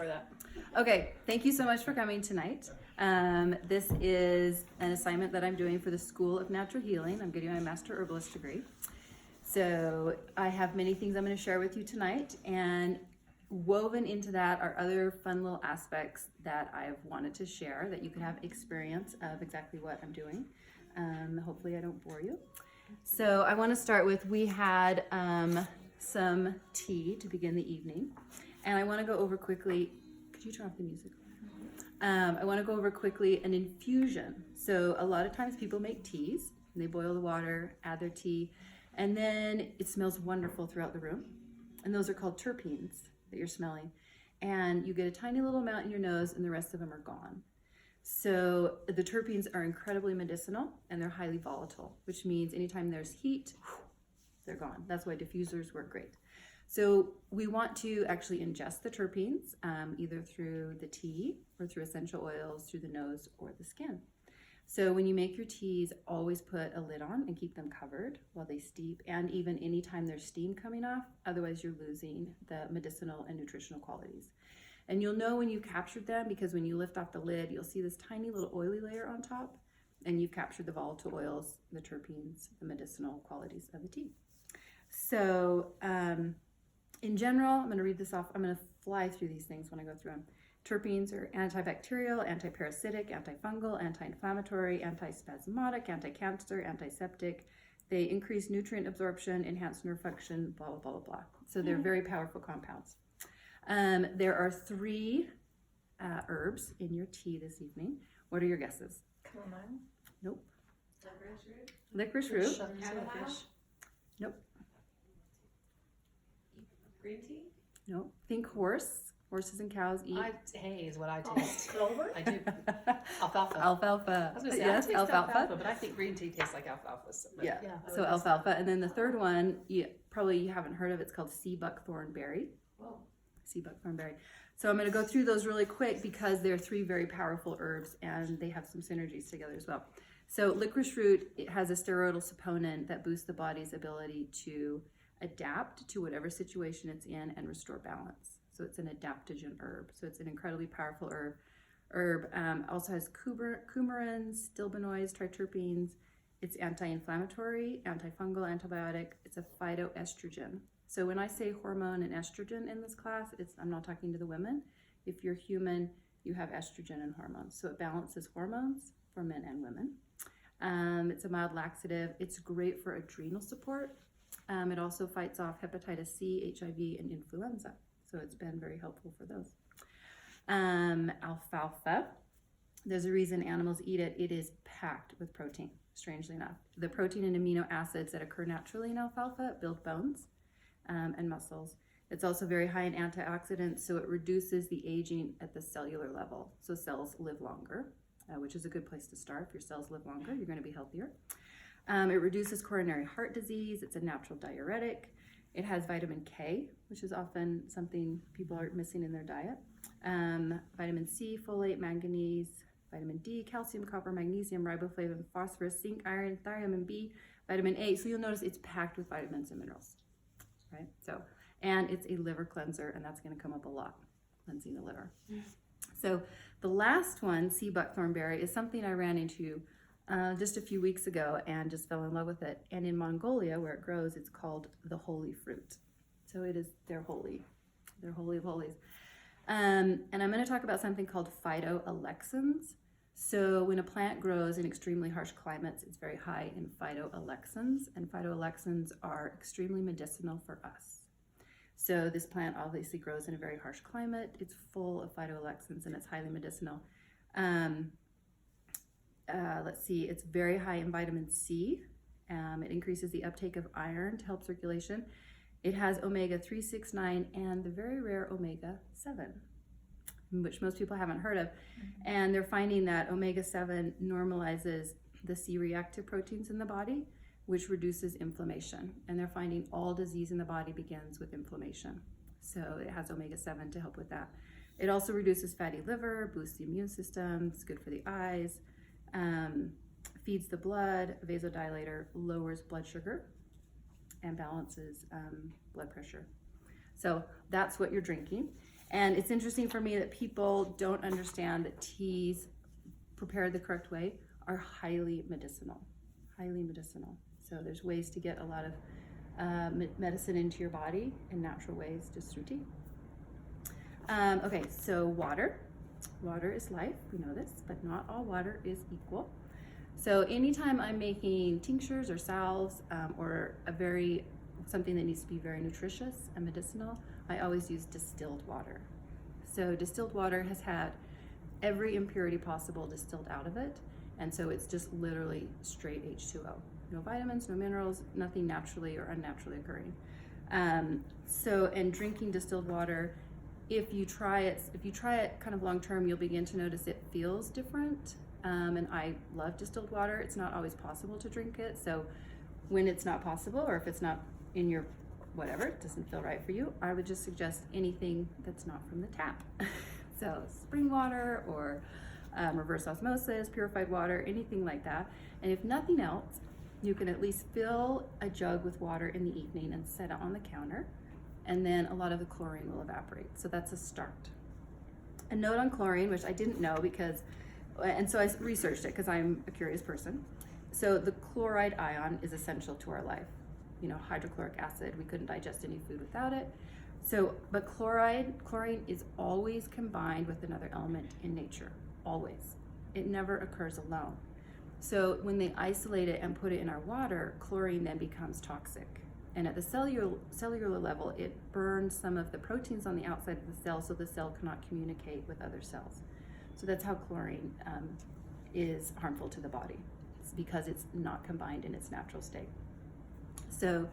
for that. Okay, thank you so much for coming tonight. This is an assignment that I'm doing for the School of Natural Healing. I'm getting my Master Herbalist degree. So I have many things I'm going to share with you tonight, and woven into that are other fun little aspects that I've wanted to share that you can have experience of exactly what I'm doing. Hopefully I don't bore you. So I want to start with, we had some tea to begin the evening, and I want to go over quickly. Could you turn off the music? I want to go over quickly an infusion. So a lot of times people make teas, and they boil the water, add their tea, and then it smells wonderful throughout the room. And those are called terpenes that you're smelling. And you get a tiny little amount in your nose, and the rest of them are gone. So the terpenes are incredibly medicinal, and they're highly volatile, which means anytime there's heat, they're gone. That's why diffusers work great. So we want to actually ingest the terpenes, either through the tea or through essential oils, through the nose or the skin. So when you make your teas, always put a lid on and keep them covered while they steep, and even anytime there's steam coming off, otherwise you're losing the medicinal and nutritional qualities. And you'll know when you've captured them, because when you lift off the lid, you'll see this tiny little oily layer on top, and you've captured the volatile oils, the terpenes, the medicinal qualities of the tea. So in general, I'm going to read this off. I'm going to fly through these things when I go through them. Terpenes are antibacterial, antiparasitic, antifungal, anti-inflammatory, antispasmodic, anti-cancer, antiseptic. They increase nutrient absorption, enhance nerve function, blah, blah, blah, blah, blah. So they're very powerful compounds. There are 3 herbs in your tea this evening. What are your guesses? Chamomile? Nope. Licorice root? Licorice root? Nope. Green tea? Nope. Think horse. Horses and cows eat. Hay is what I taste. Clover? I do. Alfalfa. Alfalfa. I was going to say, Yes, I taste alfalfa. but I think green tea tastes like alfalfa. So, Yeah. I So would guess alfalfa. And then the third one, you haven't heard of. It's called sea buckthorn berry. Whoa. Sea buckthorn berry. So I'm going to go through those really quick because they're 3 very powerful herbs, and they have some synergies together as well. So licorice root, it has a steroidal saponin that boosts the body's ability to adapt to whatever situation it's in and restore balance. So it's an adaptogen herb. So it's an incredibly powerful herb. Also has coumarins, stilbenoids, triterpenes. It's anti-inflammatory, antifungal, antibiotic. It's a phytoestrogen. So when I say hormone and estrogen in this class, I'm not talking to the women. If you're human, you have estrogen and hormones. So it balances hormones for men and women. It's a mild laxative. It's great for adrenal support. It also fights off hepatitis C, HIV, and influenza. So it's been very helpful for those. Alfalfa. There's a reason animals eat it. It is packed with protein, strangely enough. The protein and amino acids that occur naturally in alfalfa build bones and muscles. It's also very high in antioxidants, so it reduces the aging at the cellular level. So cells live longer, which is a good place to start. If your cells live longer, you're going to be healthier. It reduces coronary heart disease. It's a natural diuretic. It has vitamin K, which is often something people are missing in their diet. Vitamin C, folate, manganese, vitamin D, calcium, copper, magnesium, riboflavin, phosphorus, zinc, iron, thiamine B, vitamin A. So you'll notice it's packed with vitamins and minerals, right? So, and it's a liver cleanser, and that's going to come up a lot, cleansing the liver. So the last one, sea buckthorn berry, is something I ran into just a few weeks ago and just fell in love with it. And in Mongolia, where it grows, it's called the holy fruit. So they're holy of holies. And I'm going to talk about something called phytoalexins. So when a plant grows in extremely harsh climates, it's very high in phytoalexins, and phytoalexins are extremely medicinal for us. So this plant obviously grows in a very harsh climate. It's full of phytoalexins, and it's highly medicinal. Let's see, it's very high in vitamin C. It increases the uptake of iron to help circulation. It has omega-3, 6, 9, and the very rare omega-7, which most people haven't heard of. And they're finding that omega-7 normalizes the C-reactive proteins in the body, which reduces inflammation. And they're finding all disease in the body begins with inflammation. So it has omega-7 to help with that. It also reduces fatty liver, boosts the immune system, it's good for the eyes, feeds the blood, vasodilator, lowers blood sugar, and balances blood pressure. So that's what you're drinking. And it's interesting for me that people don't understand that teas prepared the correct way are highly medicinal. So there's ways to get a lot of medicine into your body in natural ways just through tea. Okay, so water. Water is life, we know this, but not all water is equal. So anytime I'm making tinctures or salves or something that needs to be very nutritious and medicinal, I always use distilled water. So distilled water has had every impurity possible distilled out of it, and so it's just literally straight H2O. No vitamins, no minerals, nothing naturally or unnaturally occurring. And drinking distilled water, if you try it kind of long term, you'll begin to notice it feels different. And I love distilled water. It's not always possible to drink it. So when it's not possible, or if it's not in your whatever, it doesn't feel right for you, I would just suggest anything that's not from the tap. So spring water or reverse osmosis, purified water, anything like that. And if nothing else, you can at least fill a jug with water in the evening and set it on the counter, and then a lot of the chlorine will evaporate. So that's a start. A note on chlorine, which I didn't know and so I researched it because I'm a curious person. So the chloride ion is essential to our life. You know, hydrochloric acid, we couldn't digest any food without it. But chlorine is always combined with another element in nature, always. It never occurs alone. So when they isolate it and put it in our water, chlorine then becomes toxic. And at the cellular level, it burns some of the proteins on the outside of the cell, so the cell cannot communicate with other cells. So that's how chlorine is harmful to the body. It's because it's not combined in its natural state. So,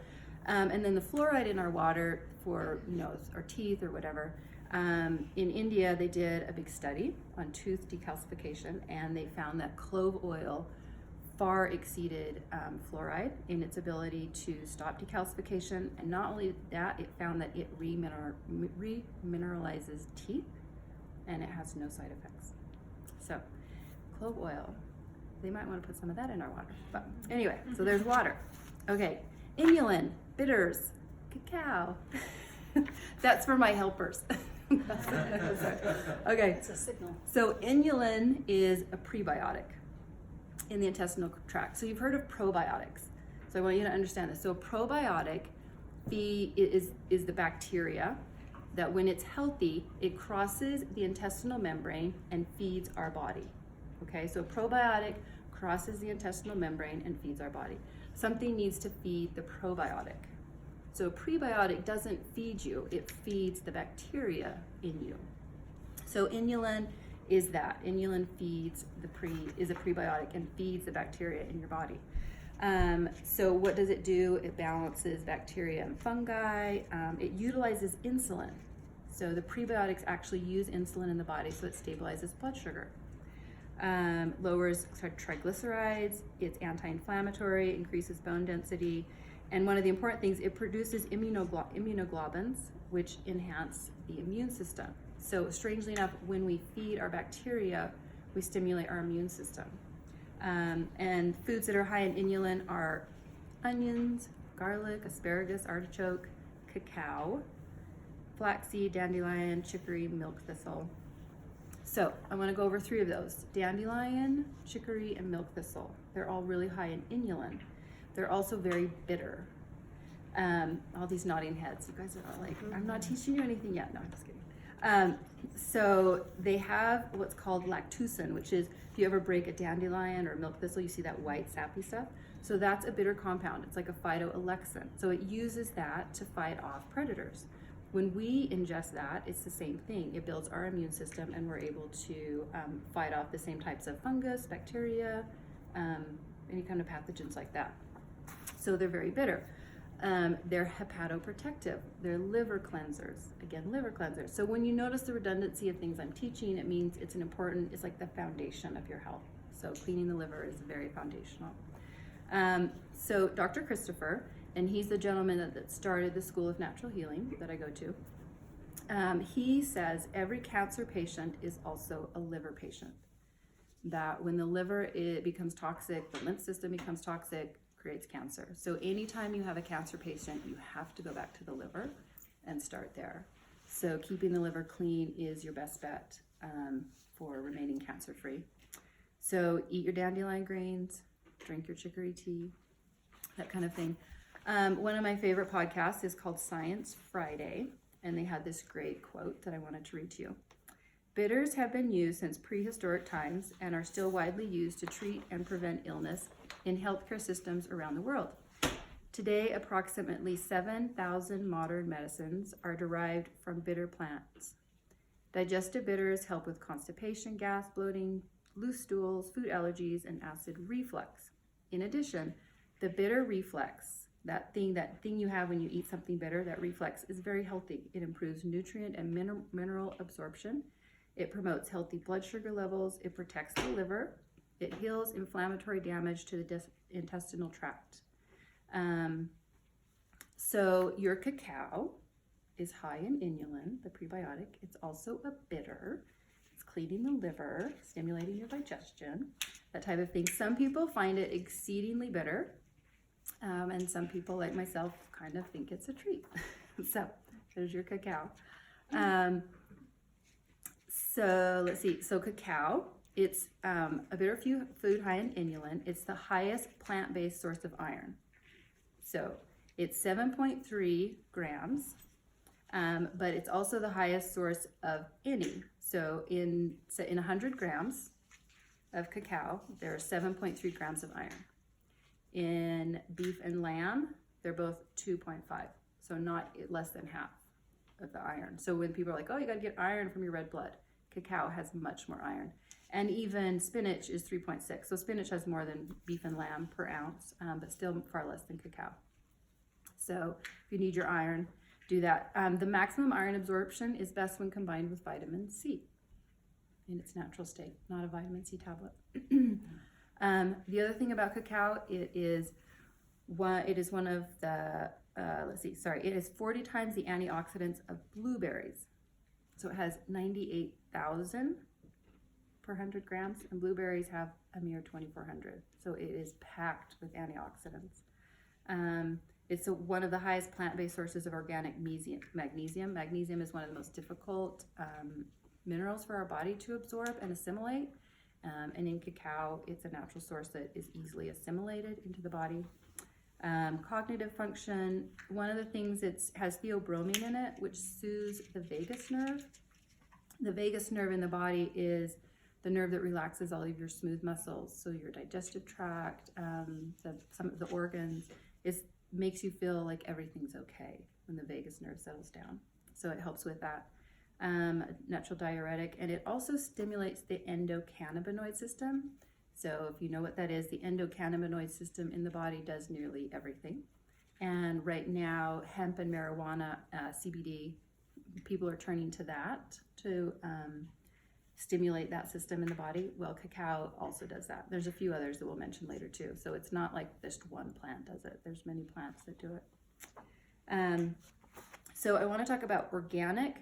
and then the fluoride in our water for, our teeth or whatever. In India, they did a big study on tooth decalcification, and they found that clove oil far exceeded fluoride in its ability to stop decalcification. And not only that, it found that it remineralizes teeth, and it has no side effects. So clove oil, they might want to put some of that in our water. But anyway, so there's water. Okay, inulin, bitters, cacao. That's for my helpers. Okay. It's a signal. So inulin is a prebiotic in the intestinal tract. So you've heard of probiotics. So I want you to understand this. So a probiotic is the bacteria that when it's healthy, it crosses the intestinal membrane and feeds our body. Okay, so a probiotic crosses the intestinal membrane and feeds our body. Something needs to feed the probiotic. So a prebiotic doesn't feed you, it feeds the bacteria in you. So inulin is that. Inulin is a prebiotic and feeds the bacteria in your body. So what does it do? It balances bacteria and fungi. It utilizes insulin. So the prebiotics actually use insulin in the body, so it stabilizes blood sugar. Lowers triglycerides, it's anti-inflammatory, increases bone density, and one of the important things, it produces immunoglobulins, which enhance the immune system. So strangely enough, when we feed our bacteria, we stimulate our immune system. And foods that are high in inulin are onions, garlic, asparagus, artichoke, cacao, flaxseed, dandelion, chicory, milk thistle. So I want to go over 3 of those: dandelion, chicory, and milk thistle. They're all really high in inulin. They're also very bitter. All these nodding heads. You guys are all like, I'm not teaching you anything yet. No, I'm just kidding. So they have what's called lactucin, which is, if you ever break a dandelion or milk thistle, you see that white sappy stuff. So that's a bitter compound. It's like a phytoalexin. So it uses that to fight off predators. When we ingest that, it's the same thing. It builds our immune system, and we're able to fight off the same types of fungus, bacteria, any kind of pathogens like that. So they're very bitter. They're hepatoprotective. They're liver cleansers. Again, liver cleansers. So when you notice the redundancy of things I'm teaching, it means it's like the foundation of your health. So cleaning the liver is very foundational. So Dr. Christopher, and he's the gentleman that started the School of Natural Healing that I go to, he says every cancer patient is also a liver patient. That when the liver becomes toxic, the lymph system becomes toxic, creates cancer. So anytime you have a cancer patient, you have to go back to the liver and start there. So keeping the liver clean is your best bet for remaining cancer-free. So eat your dandelion greens, drink your chicory tea, that kind of thing. One of my favorite podcasts is called Science Friday, and they had this great quote that I wanted to read to you. Bitters have been used since prehistoric times and are still widely used to treat and prevent illness in healthcare systems around the world. Today, approximately 7,000 modern medicines are derived from bitter plants. Digestive bitters help with constipation, gas, bloating, loose stools, food allergies, and acid reflux. In addition, the bitter reflex, that thing you have when you eat something bitter, that reflex is very healthy. It improves nutrient and mineral absorption. It promotes healthy blood sugar levels. It protects the liver. It heals inflammatory damage to the intestinal tract. So your cacao is high in inulin, the prebiotic. It's also a bitter. It's cleaning the liver, stimulating your digestion, that type of thing. Some people find it exceedingly bitter, and some people, like myself, kind of think it's a treat. So there's your cacao. So let's see. So cacao, it's a bitter food high in inulin. It's the highest plant-based source of iron. So it's 7.3 grams, but it's also the highest source of any. So in 100 grams of cacao, there are 7.3 grams of iron. In beef and lamb, they're both 2.5, so not less than half of the iron. So when people are like, oh, you got to get iron from your red blood, cacao has much more iron. And even spinach is 3.6. So spinach has more than beef and lamb per ounce, but still far less than cacao. So if you need your iron, do that. The maximum iron absorption is best when combined with vitamin C in its natural state, not a vitamin C tablet. The other thing about cacao, it is one of the, it has 40 times the antioxidants of blueberries. So it has 98,000 per 100 grams, and blueberries have a mere 2,400. So it is packed with antioxidants. It's one of the highest plant-based sources of organic magnesium. Magnesium is one of the most difficult minerals for our body to absorb and assimilate. And in cacao, it's a natural source that is easily assimilated into the body. Cognitive function, one of the things, it has theobromine in it, which soothes the vagus nerve. The vagus nerve in the body is the nerve that relaxes all of your smooth muscles. So your digestive tract, some of the organs, makes you feel like everything's okay when the vagus nerve settles down. So it helps with that. Natural diuretic, and it also stimulates the endocannabinoid system. So if you know what that is, the endocannabinoid system in the body does nearly everything. And right now, hemp and marijuana, CBD, people are turning to that to stimulate that system in the body. Well, cacao also does that. There's a few others that we'll mention later too. So it's not like just one plant does it. There's many plants that do it. So I want to talk about organic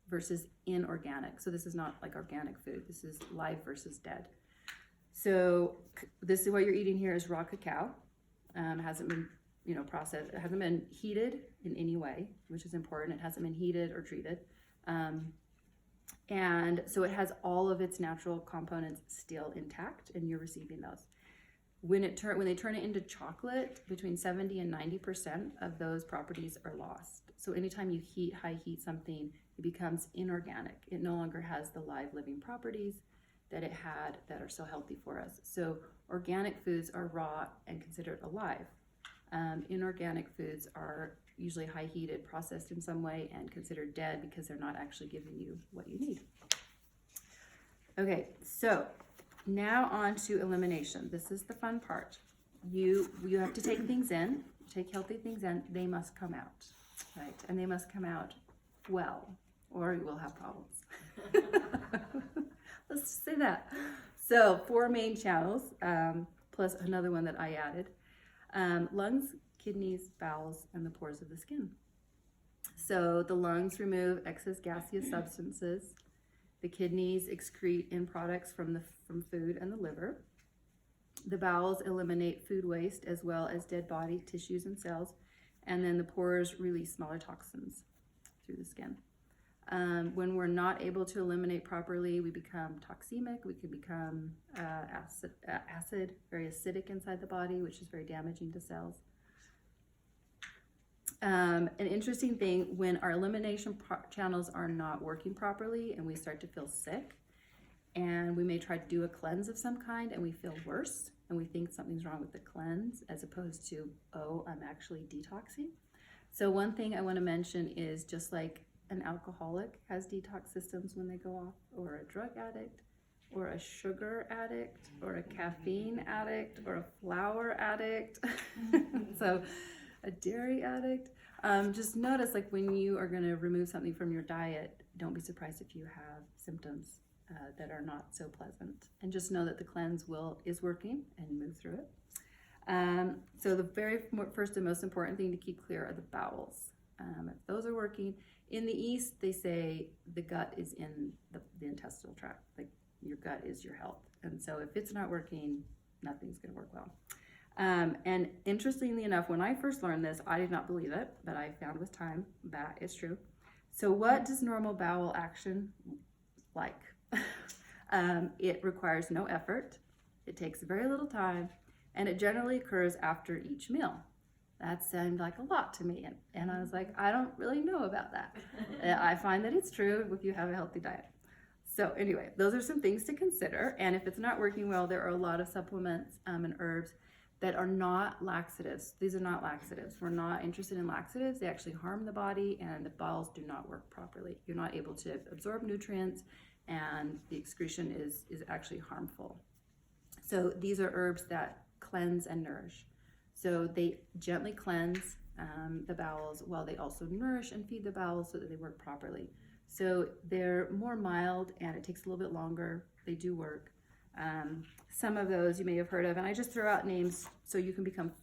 versus inorganic. So this is not like organic food. This is live versus dead. So this is what you're eating here is raw cacao. Hasn't been, processed. It hasn't been heated in any way, which is important. It hasn't been heated or treated. And so it has all of its natural components still intact, and you're receiving those. When they turn it into chocolate, between 70 and 90% of those properties are lost. So anytime you high heat something, it becomes inorganic. It no longer has the live living properties that it had that are so healthy for us. So organic foods are raw and considered alive. Inorganic foods are usually high heated, processed in some way, and considered dead because they're not actually giving you what you need. Okay, so now on to elimination. This is the fun part. You have to take things in, take healthy things in. They must come out, right? And they must come out well, or you will have problems. Let's just say that. So 4 main channels, plus another one that I added. Lungs, kidneys, bowels, and the pores of the skin. So the lungs remove excess gaseous substances. The kidneys excrete end products from food and the liver. The bowels eliminate food waste as well as dead body tissues and cells. And then the pores release smaller toxins through the skin. When we're not able to eliminate properly, we become toxemic. We can become acid, very acidic inside the body, which is very damaging to cells. An interesting thing, when our elimination channels are not working properly and we start to feel sick, and we may try to do a cleanse of some kind and we feel worse and we think something's wrong with the cleanse, as opposed to, oh, I'm actually detoxing. So one thing I want to mention is, just like an alcoholic has detox systems when they go off, or a drug addict, or a sugar addict, or a caffeine addict, or a flour addict, so a dairy addict. Just notice, like, when you are going to remove something from your diet, don't be surprised if you have symptoms that are not so pleasant. And just know that the cleanse is working, and move through it. So the very first and most important thing to keep clear are the bowels. If those are working, in the East, they say the gut is in the intestinal tract. Like, your gut is your health. And so if it's not working, nothing's going to work well. And interestingly enough, when I first learned this, I did not believe it, but I found with time that is true. So what does normal bowel action like? It requires no effort. It takes very little time, and it generally occurs after each meal. That sounded like a lot to me, and I was like, I don't really know about that. I find that it's true if you have a healthy diet. So anyway, those are some things to consider, and if it's not working well, there are a lot of supplements and herbs that are not laxatives. These are not laxatives. We're not interested in laxatives. They actually harm the body, and the bowels do not work properly. You're not able to absorb nutrients, and the excretion is actually harmful. So these are herbs that cleanse and nourish. So they gently cleanse the bowels, while they also nourish and feed the bowels so that they work properly. So they're more mild, and it takes a little bit longer. They do work. Some of those you may have heard of, and I just throw out names so you can become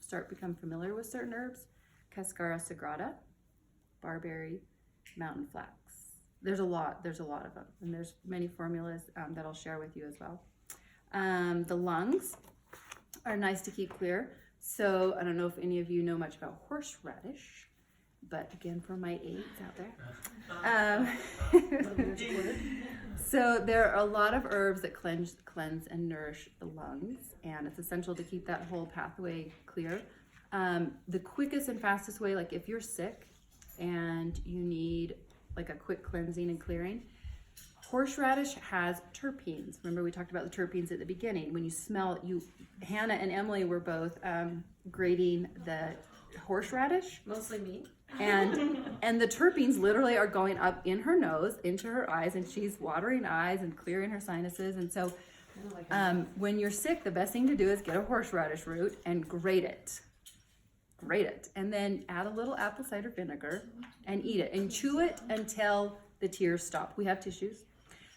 familiar with certain herbs: Cascara sagrada, barberry, mountain flax. There's a lot of them, and there's many formulas that I'll share with you as well. The lungs are nice to keep clear. So I don't know if any of you know much about horseradish, but again, for my aides out there. So there are a lot of herbs that cleanse and nourish the lungs, and it's essential to keep that whole pathway clear. The quickest and fastest way, like if you're sick and you need like a quick cleansing and clearing, horseradish has terpenes. Remember, we talked about the terpenes at the beginning. When you smell it, Hannah and Emily were both grating the horseradish. Mostly me. And the terpenes literally are going up in her nose, into her eyes, and she's watering eyes and clearing her sinuses. And so when you're sick, the best thing to do is get a horseradish root and grate it. And then add a little apple cider vinegar and eat it. And chew it until the tears stop. We have tissues.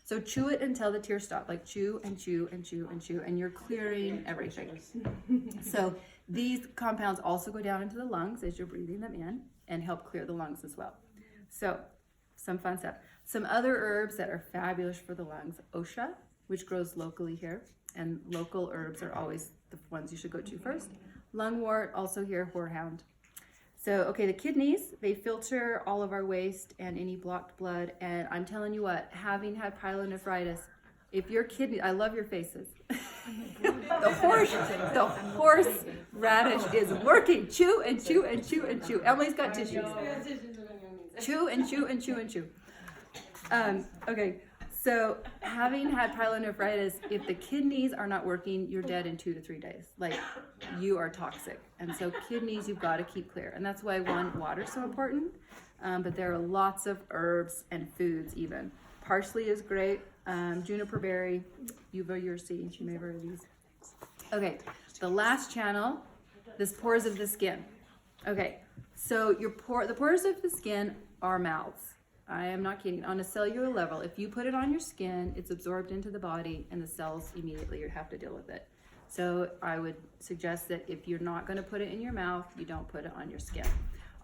So chew it until the tears stop. Like chew and chew and chew and chew, and you're clearing everything. So these compounds also go down into the lungs as you're breathing them in, and help clear the lungs as well. So some fun stuff. Some other herbs that are fabulous for the lungs: Osha, which grows locally here, and local herbs are always the ones you should go to first. Lungwort, also here, horehound. So, okay, the kidneys, they filter all of our waste and any blocked blood. And I'm telling you what, having had pyelonephritis, if your kidney, I love your faces. the horse radish is working. Chew and chew and chew and chew. Emily's got tissues. Chew and chew and chew and chew. Okay, so having had pyelonephritis, if the kidneys are not working, you're dead in 2 to 3 days. Like, you are toxic. And so kidneys, you've got to keep clear. And that's why, water's so important. But there are lots of herbs and foods even. Parsley is great. Juniper berry, uva ursi, you may have heard of these. Okay, the last channel, the pores of the skin. Okay, so the pores of the skin are mouths. I am not kidding. On a cellular level, if you put it on your skin, it's absorbed into the body, and the cells immediately have to deal with it. So I would suggest that if you're not going to put it in your mouth, you don't put it on your skin.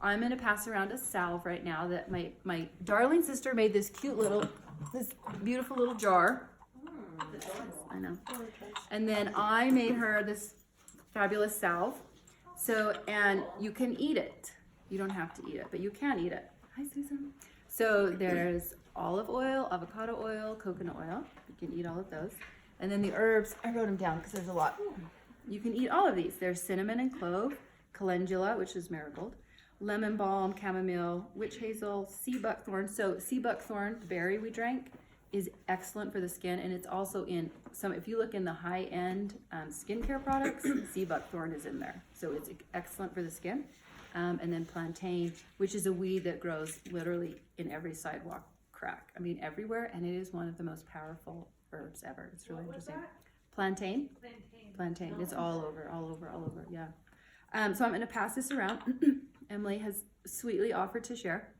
I'm going to pass around a salve right now that my darling sister made this beautiful little jar. I know. And then I made her this fabulous salve. So, and you can eat it. You don't have to eat it, but you can eat it. Hi, Susan. So there's olive oil, avocado oil, coconut oil. You can eat all of those. And then the herbs, I wrote them down because there's a lot. You can eat all of these. There's cinnamon and clove, calendula, which is marigold, lemon balm, chamomile, witch hazel, sea buckthorn. So sea buckthorn, the berry we drank, is excellent for the skin, and it's also in some, if you look in the high-end skincare products, sea buckthorn is in there. So it's excellent for the skin. And then plantain, which is a weed that grows literally in every sidewalk crack. I mean, everywhere, and it is one of the most powerful herbs ever. It's really interesting. Plantain. Plantain. It's all over, yeah. So I'm gonna pass this around. Emily has sweetly offered to share.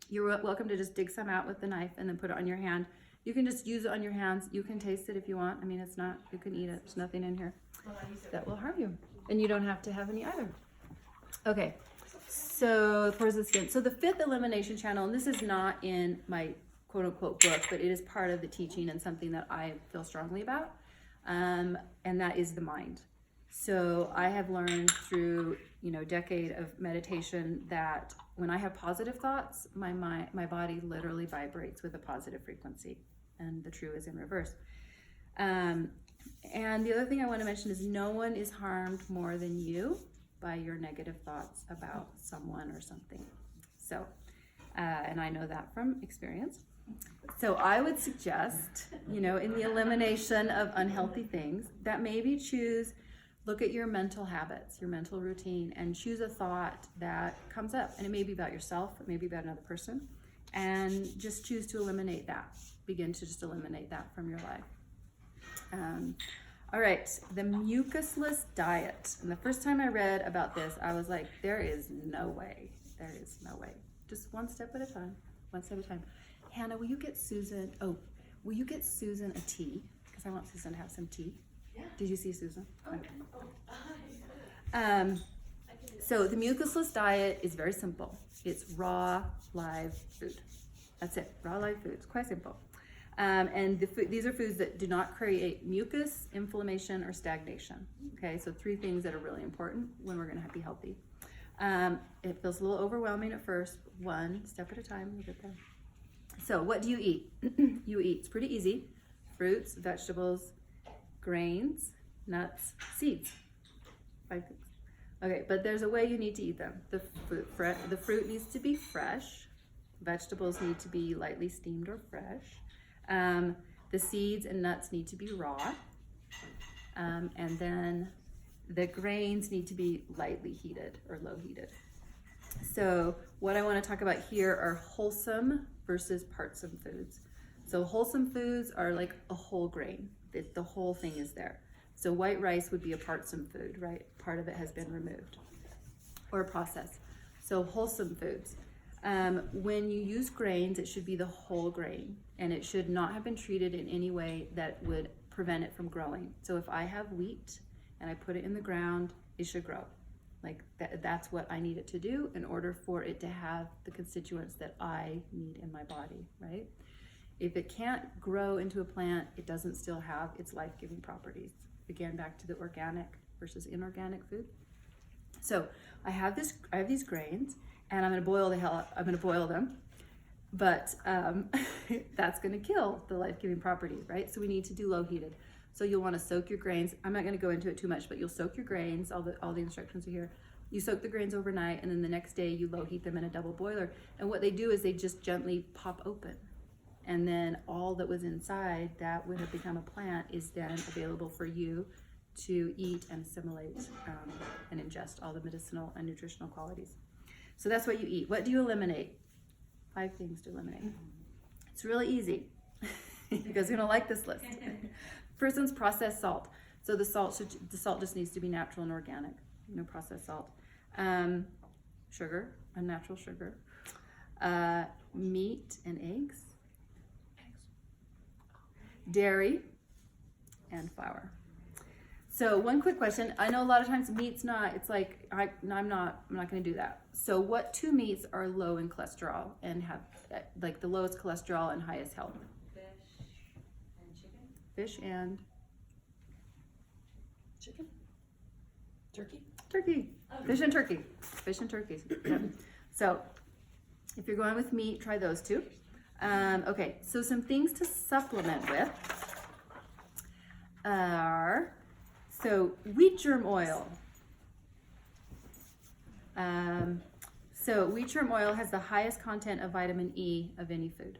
You're welcome to just dig some out with the knife and then put it on your hand. You can just use it on your hands. You can taste it if you want. I mean, it's not, you can eat it. There's nothing in here that will harm you. And you don't have to have any either. Okay, so pores of the skin. So the fifth elimination channel, and this is not in my quote unquote book, but it is part of the teaching and something that I feel strongly about. And that is the mind. So I have learned through, a decade of meditation that when I have positive thoughts, my body literally vibrates with a positive frequency, and the true is in reverse. And the other thing I want to mention is no one is harmed more than you by your negative thoughts about someone or something. So, and I know that from experience. So I would suggest, in the elimination of unhealthy things, that maybe look at your mental habits, your mental routine, and choose a thought that comes up. And it may be about yourself, it may be about another person, and just choose to eliminate that. Begin to just eliminate that from your life. All right, the mucusless diet. And the first time I read about this, I was like, there is no way. Just one step at a time, Hannah, will you get Susan a tea? Because I want Susan to have some tea. Yeah. Did you see Susan? Okay. So the mucusless diet is very simple. It's raw, live food. That's it, raw, live food. It's quite simple. And these are foods that do not create mucus, inflammation, or stagnation. Okay, so 3 things that are really important when we're gonna be healthy. It feels a little overwhelming at first. One step at a time, we'll get there. So what do you eat? It's pretty easy. Fruits, vegetables, grains, nuts, seeds. 5 things. Okay, but there's a way you need to eat them. The fruit needs to be fresh. Vegetables need to be lightly steamed or fresh. The seeds and nuts need to be raw. And then the grains need to be lightly heated or low heated. So what I want to talk about here are wholesome versus partsome foods. So wholesome foods are like a whole grain. The whole thing is there. So white rice would be a partsome food, right? Part of it has been removed or processed. So wholesome foods. When you use grains, it should be the whole grain, and it should not have been treated in any way that would prevent it from growing. So if I have wheat and I put it in the ground, it should grow. Like that's what I need it to do in order for it to have the constituents that I need in my body, right? If it can't grow into a plant, it doesn't still have its life-giving properties. Again, back to the organic versus inorganic food. So I have these grains, and I'm gonna boil them, but that's gonna kill the life-giving properties, right? So we need to do low heated. So you'll wanna soak your grains. I'm not gonna go into it too much, but you'll soak your grains, all the instructions are here. You soak the grains overnight, and then the next day you low heat them in a double boiler. And what they do is they just gently pop open. And then all that was inside that would have become a plant is then available for you to eat and assimilate and ingest all the medicinal and nutritional qualities. So that's what you eat. What do you eliminate? 5 things to eliminate. It's really easy. You guys are gonna like this list. First one's processed salt. So the salt just needs to be natural and organic, no processed salt. Sugar, unnatural sugar. Meat and eggs. Dairy and flour. So one quick question. I know a lot of times meat's not, it's like, I'm not gonna do that. So what 2 meats are low in cholesterol and have like the lowest cholesterol and highest health? Fish and chicken? Turkey? Turkey. Fish and turkey. Fish and turkeys. Yep. So if you're going with meat, try those 2. Okay, so some things to supplement with are, so wheat germ oil. So wheat germ oil has the highest content of vitamin E of any food.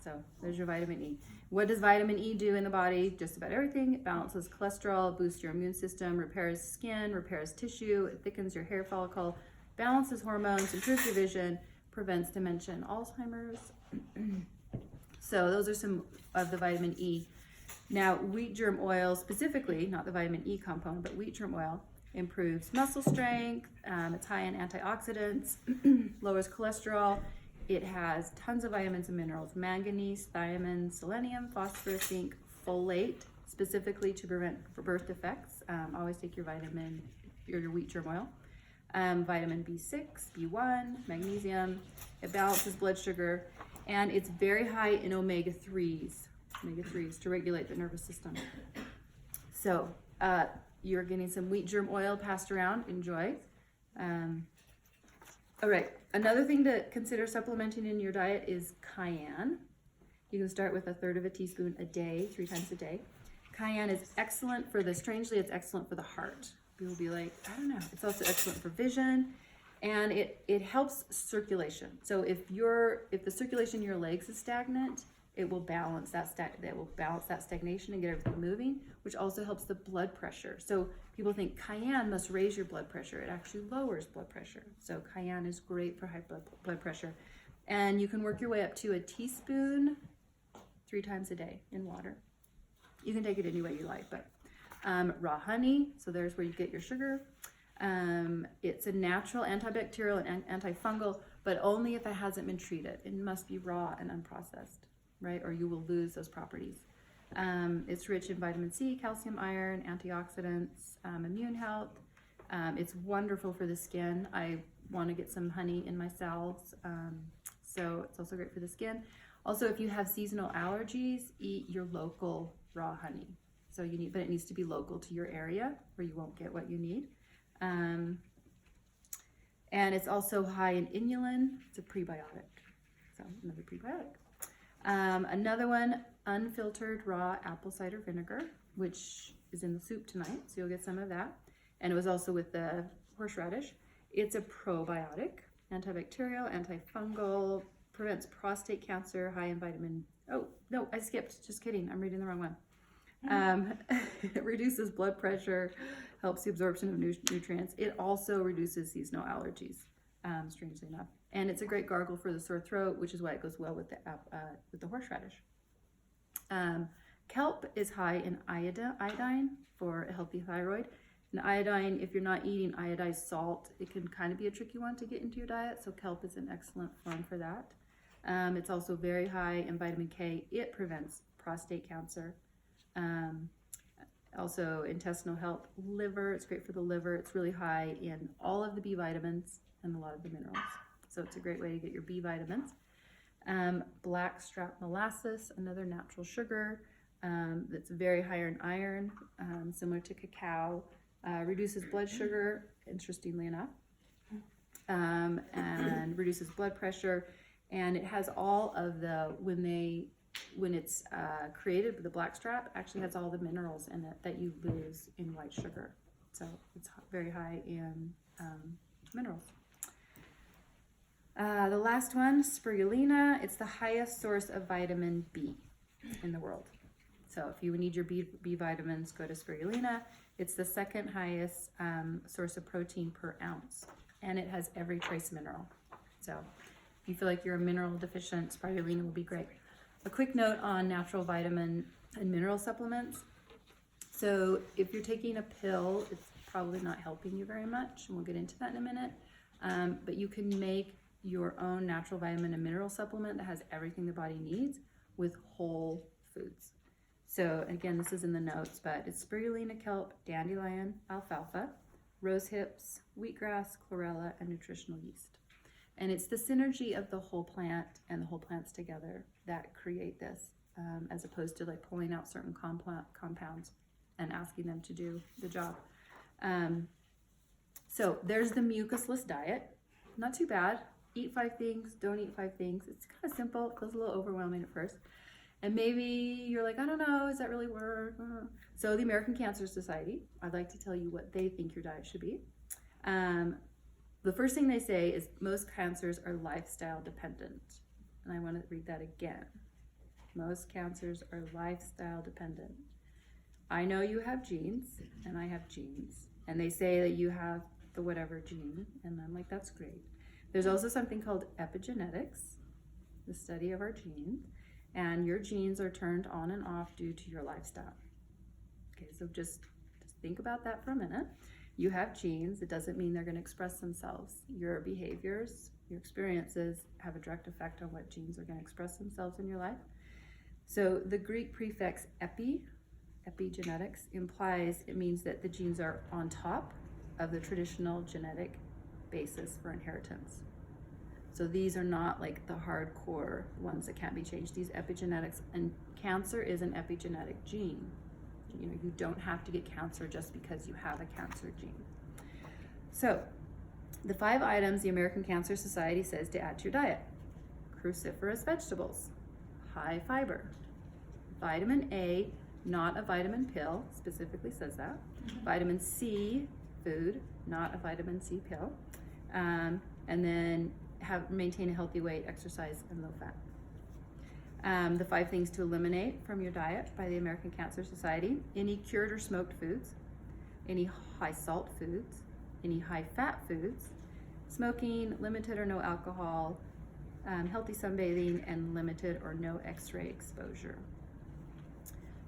So there's your vitamin E. What does vitamin E do in the body? Just about everything. It balances cholesterol, boosts your immune system, repairs skin, repairs tissue, it thickens your hair follicle, balances hormones, improves your vision, prevents dementia and Alzheimer's. So those are some of the vitamin E. Now, wheat germ oil specifically, not the vitamin E component, but wheat germ oil improves muscle strength. It's high in antioxidants, lowers cholesterol. It has tons of vitamins and minerals: manganese, thiamine, selenium, phosphorus, zinc, folate, specifically to prevent birth defects. Always take your wheat germ oil. Vitamin B6, B1, magnesium. It balances blood sugar, and it's very high in omega-3s to regulate the nervous system. So you're getting some wheat germ oil passed around. Enjoy. All right, another thing to consider supplementing in your diet is cayenne. You can start with 1/3 teaspoon a day, 3 times a day. Cayenne is excellent for strangely, it's excellent for the heart. People will be like, I don't know. It's also excellent for vision, and it helps circulation. So if the circulation in your legs is stagnant, it will balance that stagnation and get everything moving, which also helps the blood pressure. So people think cayenne must raise your blood pressure. It actually lowers blood pressure. So cayenne is great for high blood pressure. And you can work your way up to a teaspoon 3 times a day in water. You can take it any way you like, but raw honey, so there's where you get your sugar. It's a natural antibacterial and antifungal, but only if it hasn't been treated. It must be raw and unprocessed, right? Or you will lose those properties. It's rich in vitamin C, calcium, iron, antioxidants, immune health. It's wonderful for the skin. I want to get some honey in my salves, so it's also great for the skin. Also, if you have seasonal allergies, eat your local raw honey. So but it needs to be local to your area, or you won't get what you need. And it's also high in inulin. It's a prebiotic, so another prebiotic. Another one, unfiltered raw apple cider vinegar, which is in the soup tonight, so you'll get some of that. And it was also with the horseradish. It's a probiotic, antibacterial, antifungal, prevents prostate cancer, high in vitamin. Oh, no, I skipped. Just kidding. I'm reading the wrong one. It reduces blood pressure, helps the absorption of nutrients. It also reduces seasonal allergies, strangely enough. And it's a great gargle for the sore throat, which is why it goes well with the horseradish. Kelp is high in iodine for a healthy thyroid. And iodine, if you're not eating iodized salt, it can kind of be a tricky one to get into your diet. So kelp is an excellent form for that. It's also very high in vitamin K. It prevents prostate cancer. Also intestinal health, liver, it's great for the liver. It's really high in all of the B vitamins and a lot of the minerals. So it's a great way to get your B vitamins. Blackstrap molasses, another natural sugar that's very high in iron, similar to cacao. Reduces blood sugar, interestingly enough, and reduces blood pressure. And it has all of when it's created, the blackstrap actually has all the minerals in it that you lose in white sugar. So it's very high in minerals. The last one, spirulina. It's the highest source of vitamin B in the world. So if you need your B vitamins, go to spirulina. It's the second highest source of protein per ounce, and it has every trace mineral. So if you feel like you're a mineral deficient, spirulina will be great. A quick note on natural vitamin and mineral supplements. So if you're taking a pill, it's probably not helping you very much, and we'll get into that in a minute. But you can make your own natural vitamin and mineral supplement that has everything the body needs with whole foods. So again, this is in the notes, but it's spirulina, kelp, dandelion, alfalfa, rose hips, wheatgrass, chlorella, and nutritional yeast. And it's the synergy of the whole plant and the whole plants together that create this, as opposed to like pulling out certain compounds and asking them to do the job. So there's the mucusless diet. Not too bad. eat 5 things, don't eat 5 things. It's kind of simple. It feels a little overwhelming at first. And maybe you're like, I don't know, does that really work? So the American Cancer Society, I'd like to tell you what they think your diet should be. The first thing they say is most cancers are lifestyle dependent. And I want to read that again. Most cancers are lifestyle dependent. I know you have genes, and I have genes. And they say that you have the whatever gene, and I'm like, that's great. There's also something called epigenetics, the study of our genes, and your genes are turned on and off due to your lifestyle. Okay, so just think about that for a minute. You have genes. It doesn't mean they're going to express themselves. Your behaviors, your experiences have a direct effect on what genes are going to express themselves in your life. So the Greek prefix epigenetics implies it means that the genes are on top of the traditional genetic basis for inheritance. So these are not like the hardcore ones that can't be changed. These epigenetics, and cancer is an epigenetic gene. You know, you don't have to get cancer just because you have a cancer gene. So the 5 items the American Cancer Society says to add to your diet: cruciferous vegetables, high fiber, vitamin A, not a vitamin pill, specifically says that, vitamin C food, not a vitamin C pill, and then maintain a healthy weight, exercise, and low fat. The 5 things to eliminate from your diet by the American Cancer Society: any cured or smoked foods, any high salt foods, any high fat foods, smoking, limited or no alcohol, healthy sunbathing, and limited or no X-ray exposure.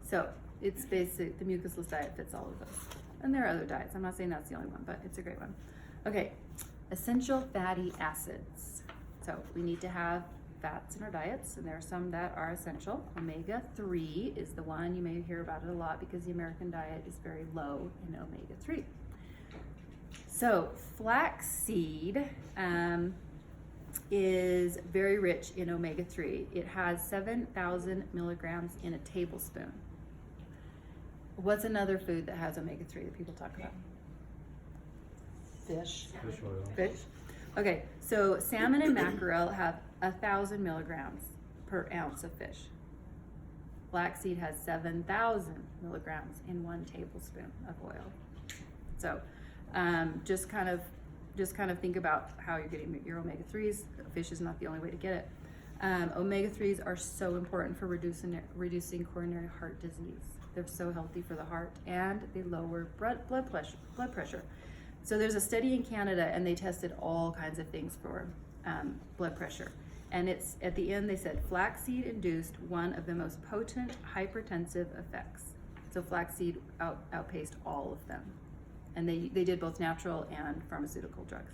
So it's basic, the mucusless diet fits all of those. And there are other diets. I'm not saying that's the only one, but it's a great one. Okay, essential fatty acids. So we need to have fats in our diets, and there are some that are essential. Omega-3 is the one. You may hear about it a lot because the American diet is very low in omega-3. So flaxseed is very rich in omega-3. It has 7,000 milligrams in a tablespoon. What's another food that has omega-3 that people talk about? Fish. Fish oil. Fish? Okay, so salmon and mackerel have 1,000 milligrams per ounce of fish. Flaxseed has 7,000 milligrams in 1 tablespoon of oil. So just kind of think about how you're getting your omega-3s. Fish is not the only way to get it. Omega-3s are so important for reducing coronary heart disease. They're so healthy for the heart, and they lower blood pressure. So there's a study in Canada, and they tested all kinds of things for blood pressure. And it's at the end they said flaxseed induced one of the most potent hypertensive effects. So flaxseed outpaced all of them. And they did both natural and pharmaceutical drugs.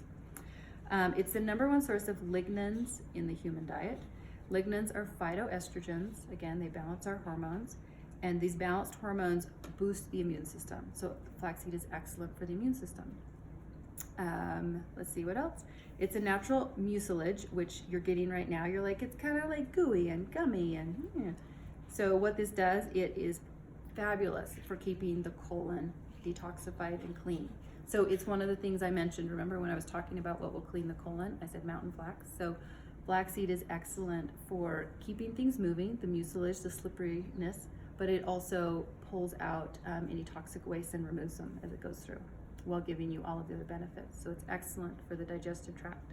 It's the #1 source of lignans in the human diet. Lignans are phytoestrogens. Again, they balance our hormones. And these balanced hormones boost the immune system. So flaxseed is excellent for the immune system. Let's see what else. It's a natural mucilage, which you're getting right now. You're like, it's kind of like gooey and gummy. So what this does, it is fabulous for keeping the colon detoxified and clean. So it's one of the things I mentioned. Remember when I was talking about what will clean the colon? I said mountain flax. So flaxseed is excellent for keeping things moving, the mucilage, the slipperiness, but it also pulls out any toxic waste and removes them as it goes through, while giving you all of the other benefits. So it's excellent for the digestive tract.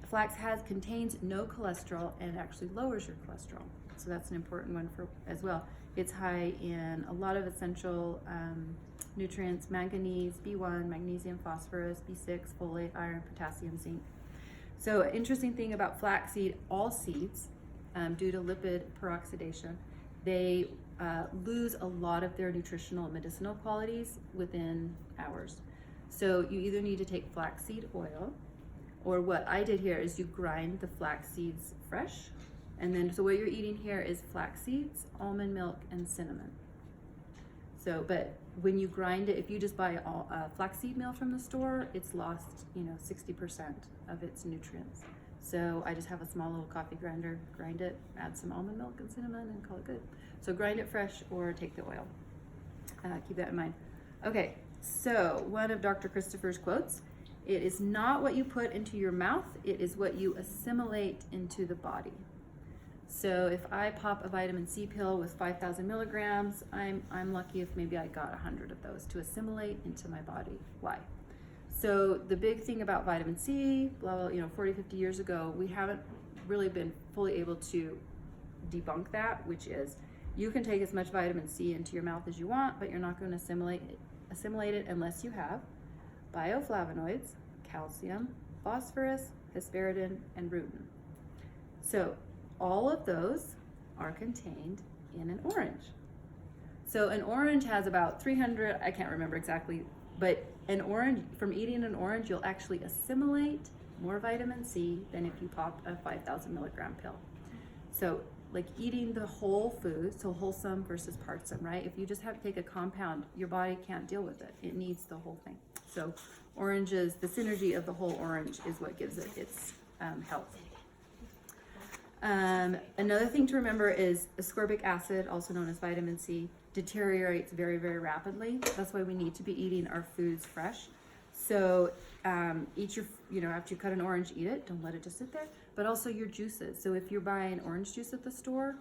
Flax contains no cholesterol and actually lowers your cholesterol. So that's an important one as well. It's high in a lot of essential nutrients: manganese, B1, magnesium, phosphorus, B6, folate, iron, potassium, zinc. So interesting thing about flaxseed, all seeds, due to lipid peroxidation, they lose a lot of their nutritional and medicinal qualities within hours. So you either need to take flaxseed oil, or what I did here is you grind the flax seeds fresh. And then, so what you're eating here is flax seeds, almond milk, and cinnamon. So, but when you grind it, if you just buy flaxseed meal from the store, it's lost, 60% of its nutrients. So I just have a small little coffee grinder, grind it, add some almond milk and cinnamon, and call it good. So grind it fresh or take the oil. Keep that in mind. Okay, so one of Dr. Christopher's quotes It is not what you put into your mouth, it is what you assimilate into the body. So if I pop a vitamin C pill with 5,000 milligrams, I'm lucky if maybe I got 100 of those to assimilate into my body. Why? So the big thing about vitamin C, 40, 50 years ago, we haven't really been fully able to debunk that, which is you can take as much vitamin C into your mouth as you want, but you're not going to assimilate it unless you have bioflavonoids, calcium, phosphorus, hesperidin, and rutin. So all of those are contained in an orange. So an orange has about 300, I can't remember exactly, but an orange, from eating an orange, you'll actually assimilate more vitamin C than if you pop a 5,000 milligram pill. So like eating the whole food, so wholesome versus partsome, right? If you just have to take a compound, your body can't deal with it. It needs the whole thing. So oranges, the synergy of the whole orange is what gives it its health. Another thing to remember is ascorbic acid, also known as vitamin C, deteriorates very, very rapidly. That's why we need to be eating our foods fresh. So eat your, after you cut an orange, eat it. Don't let it just sit there. But also your juices. So if you're buying orange juice at the store,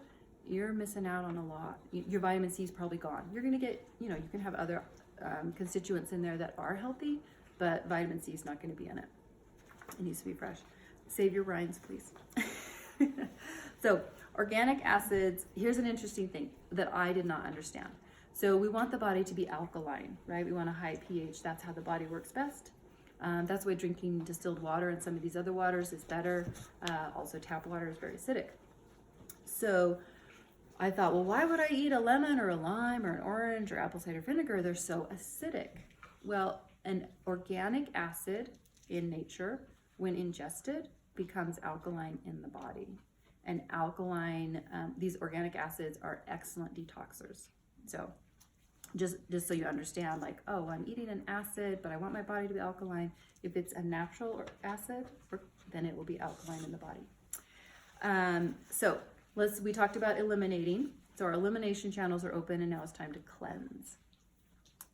you're missing out on a lot. Your vitamin C is probably gone. You're going to get, you can have other constituents in there that are healthy, but vitamin C is not going to be in it. It needs to be fresh. Save your rinds, please. So organic acids, here's an interesting thing that I did not understand. So we want the body to be alkaline, right? We want a high pH. That's how the body works best. That's why drinking distilled water and some of these other waters is better. Also tap water is very acidic. So I thought, well, why would I eat a lemon or a lime or an orange or apple cider vinegar? They're so acidic. Well, an organic acid in nature, when ingested, becomes alkaline in the body. And these organic acids are excellent detoxers. So just so you understand, like, oh, I'm eating an acid, but I want my body to be alkaline. If it's a natural acid, then it will be alkaline in the body. So we talked about eliminating. So our elimination channels are open, and now it's time to cleanse.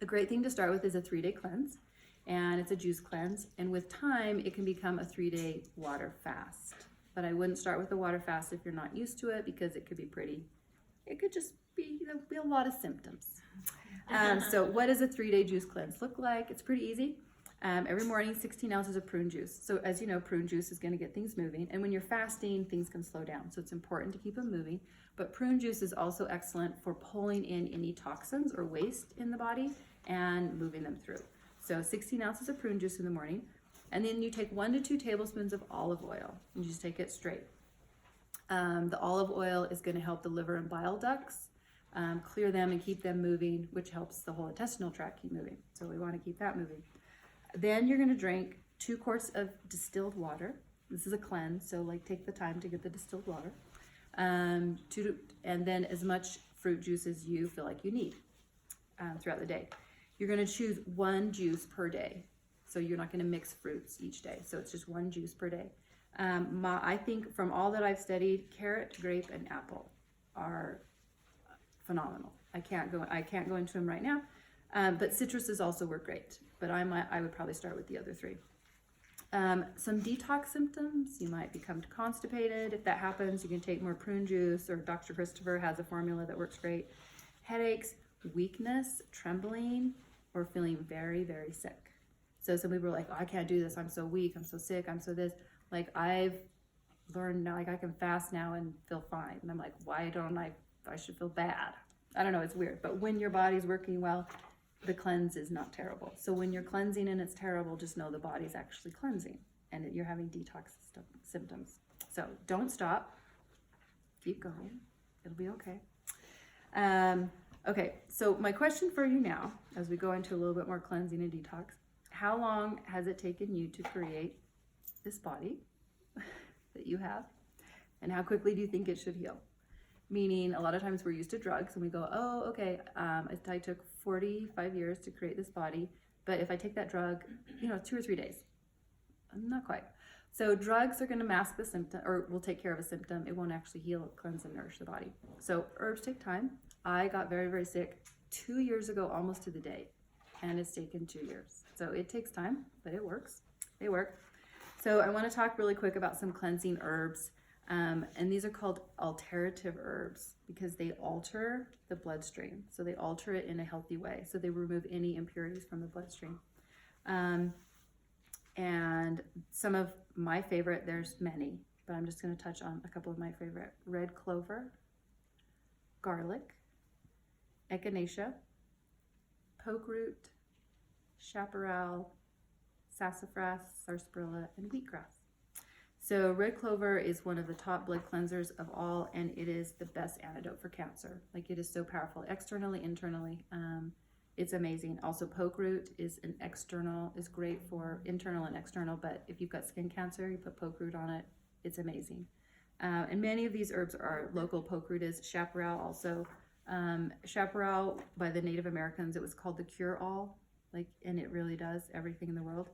A great thing to start with is a 3-day cleanse, and it's a juice cleanse. And with time, it can become a 3-day water fast. But I wouldn't start with a water fast if you're not used to it, because it could just be a lot of symptoms. So what does a 3-day juice cleanse look like? It's pretty easy. Every morning, 16 ounces of prune juice. So as you know, prune juice is going to get things moving. And when you're fasting, things can slow down. So it's important to keep them moving. But prune juice is also excellent for pulling in any toxins or waste in the body and moving them through. So 16 ounces of prune juice in the morning. And then you take 1 to 2 tablespoons of olive oil. You just take it straight. The olive oil is going to help the liver and bile ducts, clear them and keep them moving, which helps the whole intestinal tract keep moving. So we want to keep that moving. Then you're going to drink 2 quarts of distilled water. This is a cleanse, so take the time to get the distilled water. And then as much fruit juice as you feel like you need throughout the day. You're going to choose 1 juice per day. So you're not going to mix fruits each day. So it's just 1 juice per day. I think from all that I've studied, carrot, grape, and apple are phenomenal. I can't go into them right now, but citruses also work great. But I would probably start with the other 3. Some detox symptoms: you might become constipated. If that happens, you can take more prune juice, or Dr. Christopher has a formula that works great. Headaches, weakness, trembling, or feeling very, very sick. So some people are like, oh, I can't do this. I'm so weak. I'm so sick. I'm so this. I've learned now, I can fast now and feel fine. And I'm like, why don't I should feel bad. I don't know. It's weird. But when your body's working well, the cleanse is not terrible. So when you're cleansing and it's terrible, just know the body's actually cleansing and you're having detox symptoms. So don't stop. Keep going. It'll be okay. Okay. So my question for you now, as we go into a little bit more cleansing and detox, how long has it taken you to create this body that you have? And how quickly do you think it should heal? Meaning, a lot of times we're used to drugs and we go, oh, okay, I took 45 years to create this body, but if I take that drug, 2 or 3 days. Not quite. So drugs are going to mask the symptom, or will take care of a symptom. It won't actually heal, cleanse, and nourish the body. So herbs take time. I got very, very sick 2 years ago, almost to the day, and it's taken 2 years. So it takes time, but it works. they work. So I want to talk really quick about some cleansing herbs. And these are called alterative herbs because they alter the bloodstream. So they alter it in a healthy way. So they remove any impurities from the bloodstream. And some of my favorite, there's many, but I'm just going to touch on a couple of my favorite. Red clover, garlic, echinacea, poke root, chaparral, sassafras, sarsaparilla, and wheatgrass. So red clover is one of the top blood cleansers of all, and it is the best antidote for cancer. Like, it is so powerful, externally, internally. It's amazing. Also, poke root is great for internal and external, but if you've got skin cancer, you put poke root on it, it's amazing. And many of these herbs are local. Poke root is chaparral also. Chaparral, by the Native Americans, it was called the cure-all, and it really does everything in the world.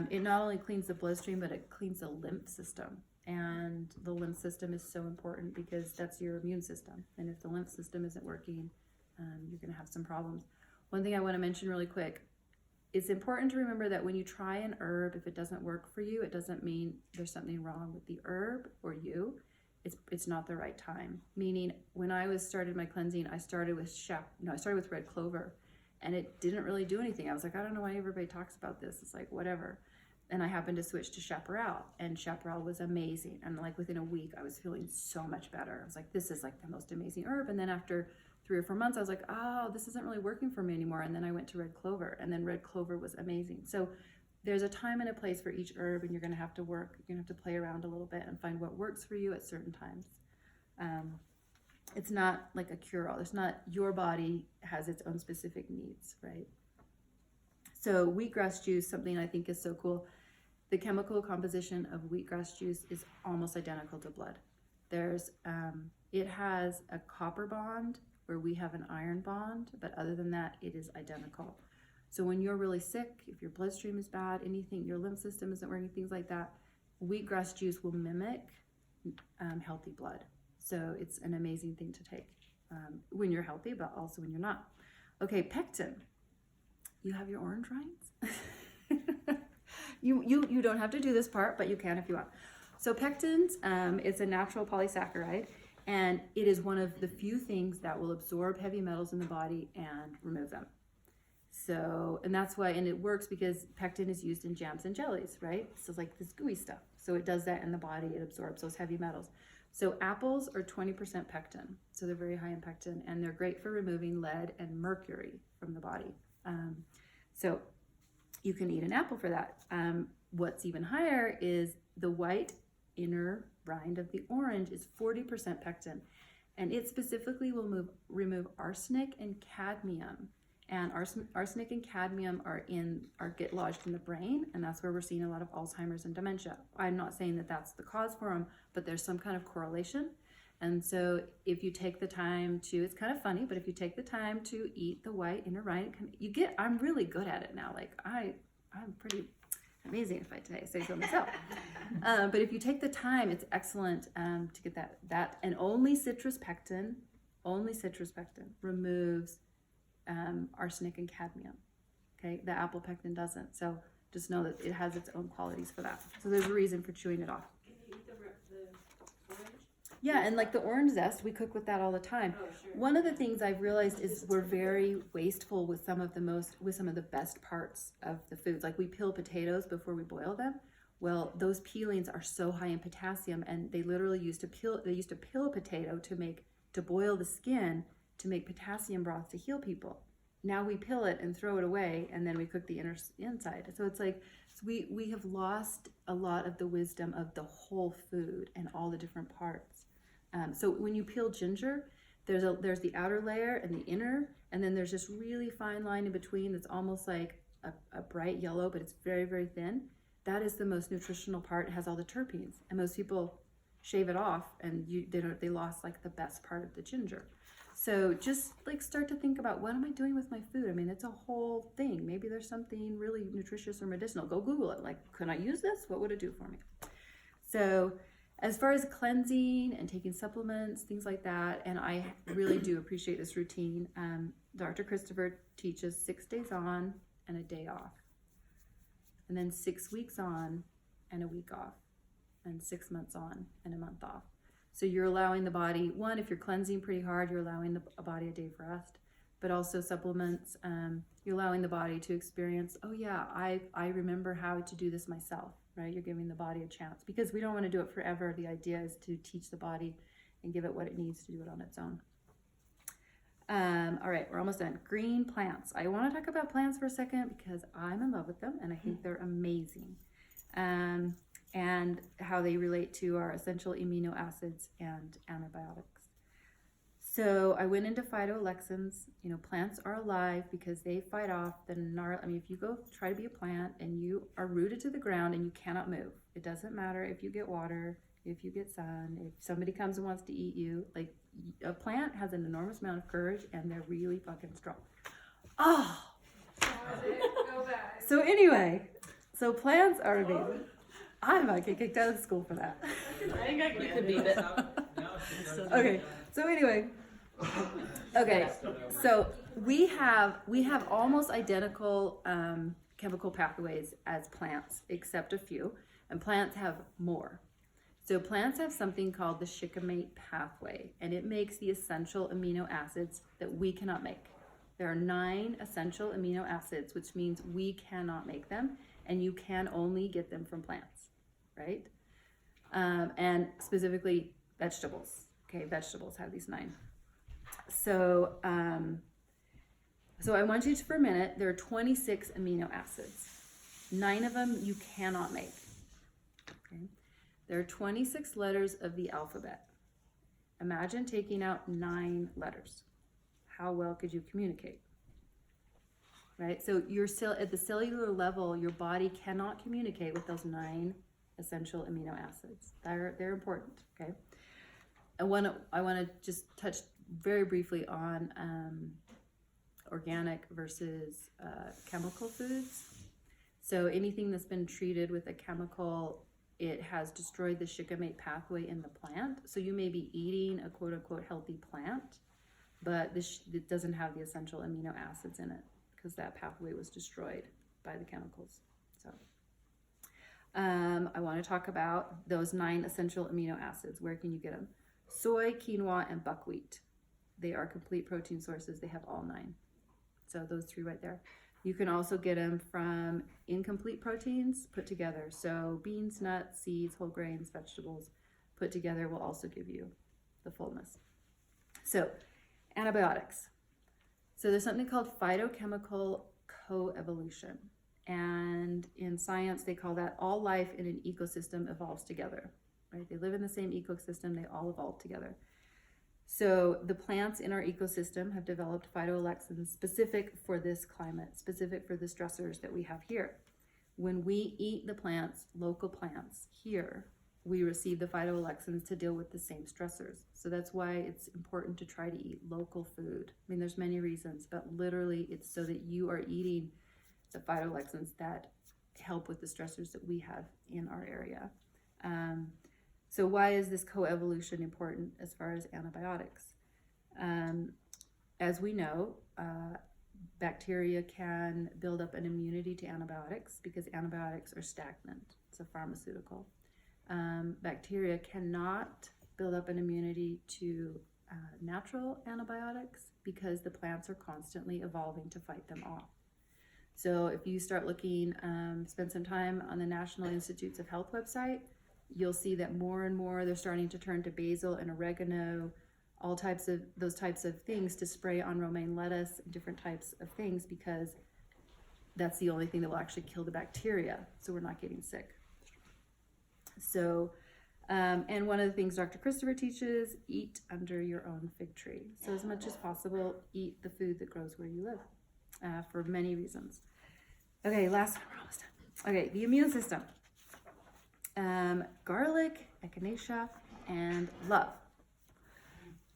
It not only cleans the bloodstream, but it cleans the lymph system. And the lymph system is so important because that's your immune system. And if the lymph system isn't working, you're going to have some problems. One thing I want to mention really quick, it's important to remember that when you try an herb, if it doesn't work for you, it doesn't mean there's something wrong with the herb or you. It's not the right time. Meaning, when I started my cleansing, I started with red clover, and it didn't really do anything. I was like, I don't know why everybody talks about this. It's like, whatever. And I happened to switch to chaparral, and chaparral was amazing. And within a week, I was feeling so much better. I was like, this is the most amazing herb. And then after 3 or 4 months, I was like, oh, this isn't really working for me anymore. And then I went to red clover, and then red clover was amazing. So there's a time and a place for each herb, and you're going to have to play around a little bit and find what works for you at certain times. It's not like a cure-all. It's not, your body has its own specific needs, right? So wheatgrass juice, something I think is so cool. The chemical composition of wheatgrass juice is almost identical to blood. It has a copper bond where we have an iron bond, but other than that, it is identical. So when you're really sick, if your bloodstream is bad, anything, your lymph system isn't working, things like that, wheatgrass juice will mimic healthy blood. So it's an amazing thing to take when you're healthy, but also when you're not. Okay, pectin. You have your orange rinds? You don't have to do this part, but you can if you want. So pectins, it's a natural polysaccharide, and it is one of the few things that will absorb heavy metals in the body and remove them. So, and that's why, and it works because pectin is used in jams and jellies, right? So it's like this gooey stuff. So it does that in the body, it absorbs those heavy metals. So apples are 20% pectin. So they're very high in pectin, and they're great for removing lead and mercury from the body. So you can eat an apple for that. What's even higher is the white inner rind of the orange is 40% pectin, and it specifically will remove arsenic and cadmium. And arsenic and cadmium get lodged in the brain, and that's where we're seeing a lot of Alzheimer's and dementia. I'm not saying that that's the cause for them, but there's some kind of correlation. And so if you take the time to, it's kind of funny, but if you take the time to eat the white inner rind, I'm really good at it now. I'm pretty amazing, if I say so myself. But if you take the time, it's excellent to get that. And only citrus pectin removes arsenic and cadmium. Okay, the apple pectin doesn't. So just know that it has its own qualities for that. So there's a reason for chewing it off. Can you eat the orange? Yeah, and the orange zest, we cook with that all the time. Oh, sure. One of the things I've realized is we're very wasteful with some of the best parts of the foods. Like, we peel potatoes before we boil them. Well, those peelings are so high in potassium, and they literally used to peel a potato to boil the skin to make potassium broth to heal people. Now we peel it and throw it away, and then we cook the inside. So it's like, we have lost a lot of the wisdom of the whole food and all the different parts. So when you peel ginger, there's the outer layer and the inner, and then there's this really fine line in between that's almost like a bright yellow, but it's very, very thin. That is the most nutritional part. It has all the terpenes, and most people shave it off, and they lost the best part of the ginger. So just start to think about, what am I doing with my food? I mean, it's a whole thing. Maybe there's something really nutritious or medicinal. Go Google it. Could I use this? What would it do for me? So as far as cleansing and taking supplements, things like that, and I really do appreciate this routine. Dr. Christopher teaches 6 days on and a day off. and then 6 weeks on and a week off, and 6 months on and a month off. So you're allowing the body, one, if you're cleansing pretty hard, you're allowing the body a day of rest, but also supplements, you're allowing the body to experience, oh yeah, I remember how to do this myself, right? You're giving the body a chance, because we don't want to do it forever. The idea is to teach the body and give it what it needs to do it on its own. All right, we're almost done. Green plants. I want to talk about plants for a second because I'm in love with them and I think they're amazing. And how they relate to our essential amino acids and antibiotics. So I went into phytoalexins. You know, plants are alive because they fight off the if you go try to be a plant and you are rooted to the ground and you cannot move, it doesn't matter if you get water, if you get sun, if somebody comes and wants to eat you, like, a plant has an enormous amount of courage and they're really fucking strong. Oh! Go back. So anyway, so plants are amazing. I might get kicked out of school for that. I think you could beat it. Okay, so anyway, okay, so we have almost identical chemical pathways as plants, except a few, and plants have more. So plants have something called the shikimate pathway, and it makes the essential amino acids that we cannot make. There are 9 essential amino acids, which means we cannot make them, and you can only get them from plants, right? And specifically vegetables. Okay, vegetables have these 9. So, so I want you to, for a minute, there are 26 amino acids. 9 of them you cannot make. Okay. There are 26 letters of the alphabet. Imagine taking out 9 letters. How well could you communicate? Right? So you're still at the cellular level, your body cannot communicate with those 9 essential amino acids. They're important, okay? I want to just touch very briefly on organic versus chemical foods. So anything that's been treated with a chemical, it has destroyed the shikimate pathway in the plant. So you may be eating a quote-unquote healthy plant, but it doesn't have the essential amino acids in it because that pathway was destroyed by the chemicals. So I want to talk about those 9 essential amino acids. Where can you get them? Soy, quinoa, and buckwheat. They are complete protein sources. They have all 9. So those 3 right there. You can also get them from incomplete proteins put together. So beans, nuts, seeds, whole grains, vegetables put together will also give you the fullness. So antibiotics. So there's something called phytochemical coevolution. And in science, they call that all life in an ecosystem evolves together. Right? They live in the same ecosystem, they all evolve together. So the plants in our ecosystem have developed phytoalexins specific for this climate, specific for the stressors that we have here. When we eat the plants, local plants here, we receive the phytoalexins to deal with the same stressors. So that's why it's important to try to eat local food. I mean, there's many reasons, but literally it's so that you are eating the phytoalexins that help with the stressors that we have in our area. So why is this coevolution important as far as antibiotics? As we know, bacteria can build up an immunity to antibiotics because antibiotics are stagnant. It's a pharmaceutical. Bacteria cannot build up an immunity to natural antibiotics because the plants are constantly evolving to fight them off. So if you start looking, spend some time on the National Institutes of Health website, you'll see that more and more they're starting to turn to basil and oregano, all types of those types of things to spray on romaine lettuce, different types of things, because that's the only thing that will actually kill the bacteria, so we're not getting sick. So, and one of the things Dr. Christopher teaches, eat under your own fig tree. So as much as possible, eat the food that grows where you live, for many reasons. Okay, last one, we're almost done. Okay, the immune system. Garlic, echinacea, and love.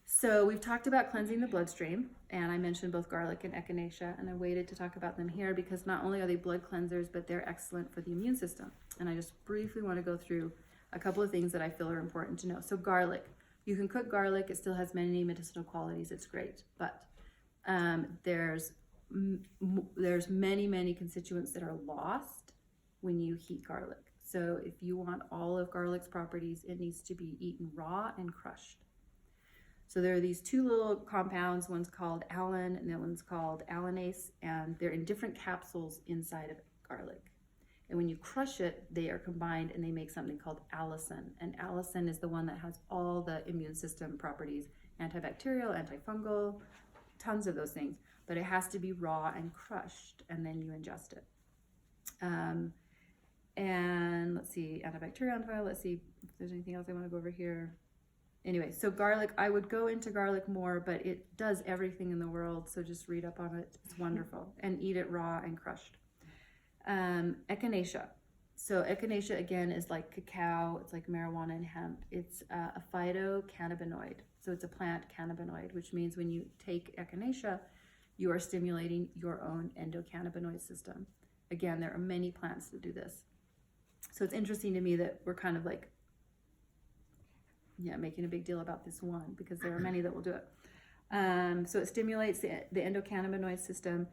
So we've talked about cleansing the bloodstream, and I mentioned both garlic and echinacea, and I waited to talk about them here because not only are they blood cleansers, but they're excellent for the immune system. And I just briefly want to go through a couple of things that I feel are important to know. So garlic, you can cook garlic, it still has many medicinal qualities, it's great, but there's many constituents that are lost when you heat garlic. So if you want all of garlic's properties, it needs to be eaten raw and crushed. So there are these two little compounds, one's called allan and the other one's called allanase, and they're in different capsules inside of garlic. And when you crush it, they are combined and they make something called allicin. And allicin is the one that has all the immune system properties, antibacterial, antifungal, tons of those things. But it has to be raw and crushed, and then you ingest it. And let's see, antibacterial, antifungal, let's see if there's anything else I want to go over here. Anyway, so garlic, I would go into garlic more, but it does everything in the world, so just read up on it. It's wonderful. And eat it raw and crushed. Echinacea. So echinacea, again, is like cacao. It's like marijuana and hemp. It's a phytocannabinoid. So it's a plant cannabinoid, which means when you take echinacea, you are stimulating your own endocannabinoid system. Again, there are many plants that do this. So it's interesting to me that we're kind of like, making a big deal about this one, because there are many that will do it. So it stimulates the endocannabinoid system.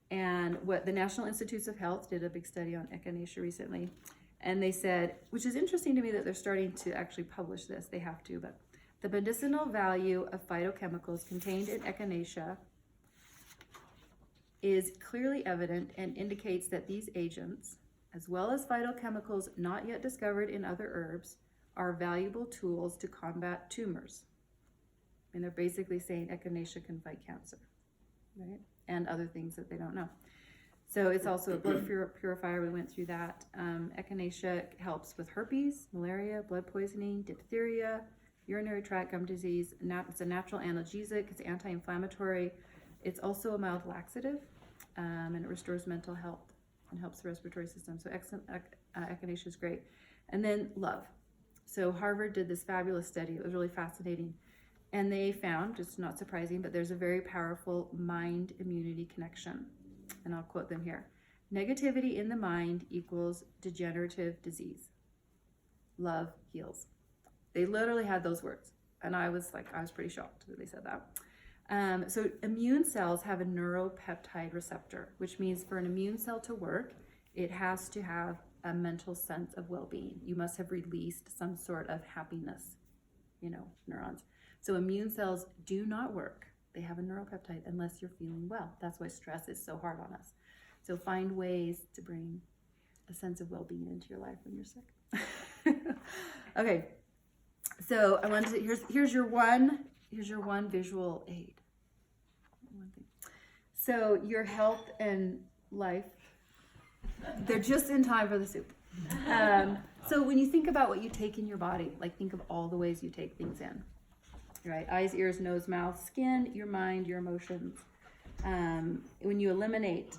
And what the National Institutes of Health did a big study on echinacea recently. And they said, which is interesting to me that they're starting to actually publish this, they have to, but the medicinal value of phytochemicals contained in echinacea is clearly evident and indicates that these agents, as well as phytochemicals not yet discovered in other herbs, are valuable tools to combat tumors. And they're basically saying echinacea can fight cancer, right? And other things that they don't know. So it's also a blood purifier. We went through that. Echinacea helps with herpes, malaria, blood poisoning, diphtheria, urinary tract, gum disease. It's a natural analgesic. It's anti-inflammatory. It's also a mild laxative, and it restores mental health and helps the respiratory system. So echinacea is great. And then love. So Harvard did this fabulous study. It was really fascinating. And they found, just not surprising, but there's a very powerful mind-immunity connection. And I'll quote them here. Negativity in the mind equals degenerative disease. Love heals. They literally had those words. And I was pretty shocked that they said that. So immune cells have a neuropeptide receptor, which means for an immune cell to work, it has to have a mental sense of well-being. You must have released some sort of happiness, neurons. So immune cells do not work. They have a neuropeptide unless you're feeling well. That's why stress is so hard on us. So find ways to bring a sense of well-being into your life when you're sick. Okay. So I wanted to, here's your one visual aid. So your health and life, they're just in time for the soup. So when you think about what you take in your body, think of all the ways you take things in. Right? Eyes, ears, nose, mouth, skin, your mind, your emotions. When you eliminate,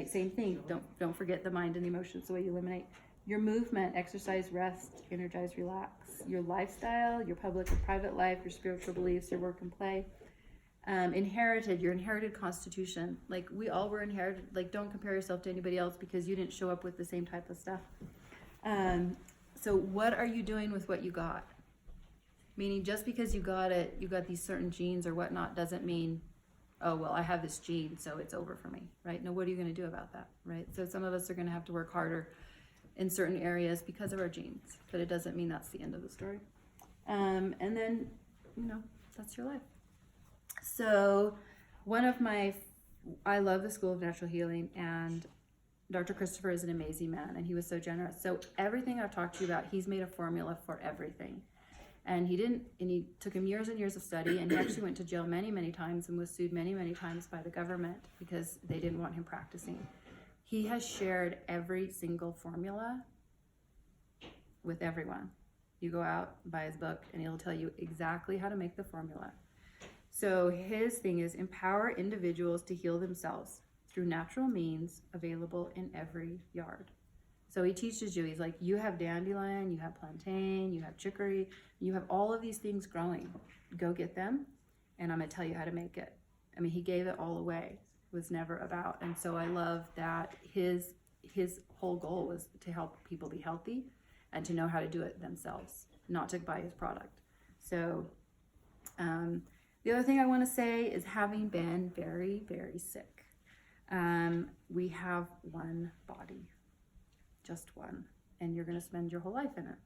same thing. Don't forget the mind and the emotions, the way you eliminate. Your movement, exercise, rest, energize, relax. Your lifestyle, your public and private life, your spiritual beliefs, your work and play. Your inherited constitution. We all were inherited. Don't compare yourself to anybody else because you didn't show up with the same type of stuff. So what are you doing with what you got? Meaning just because you got these certain genes or whatnot doesn't mean, oh, well, I have this gene, so it's over for me, right? No, what are you going to do about that, right? So some of us are going to have to work harder in certain areas because of our genes, but it doesn't mean that's the end of the story. And then, that's your life. So I love the School of Natural Healing, and Dr. Christopher is an amazing man, and he was so generous. So everything I've talked to you about, he's made a formula for everything. And he took him years and years of study, and he actually went to jail many, many times and was sued many, many times by the government because they didn't want him practicing. He has shared every single formula with everyone. You go out, buy his book, and he'll tell you exactly how to make the formula. So his thing is empower individuals to heal themselves through natural means available in every yard. So he teaches you, he's like, you have dandelion, you have plantain, you have chicory, you have all of these things growing. Go get them, and I'm going to tell you how to make it. I mean, he gave it all away. It was never about. And so I love that his whole goal was to help people be healthy and to know how to do it themselves, not to buy his product. So the other thing I want to say is, having been very, very sick, we have one body. just one, and you're going to spend your whole life in it.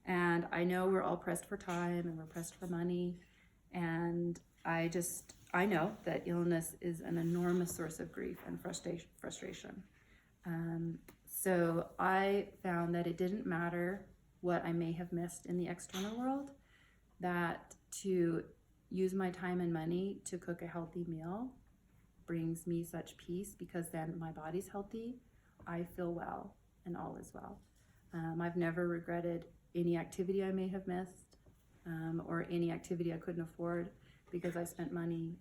And I know we're all pressed for time and we're pressed for money, and I know that illness is an enormous source of grief and frustration. So I found that it didn't matter what I may have missed in the external world, that to use my time and money to cook a healthy meal brings me such peace, because then my body's healthy, I feel well, and all is well. I've never regretted any activity I may have missed, or any activity I couldn't afford, because I spent money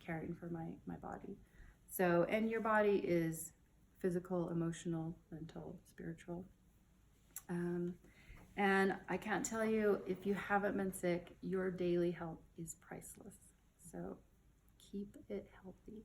caring for my body. So, and your body is physical, emotional, mental, spiritual. And I can't tell you, if you haven't been sick, your daily health is priceless. So keep it healthy.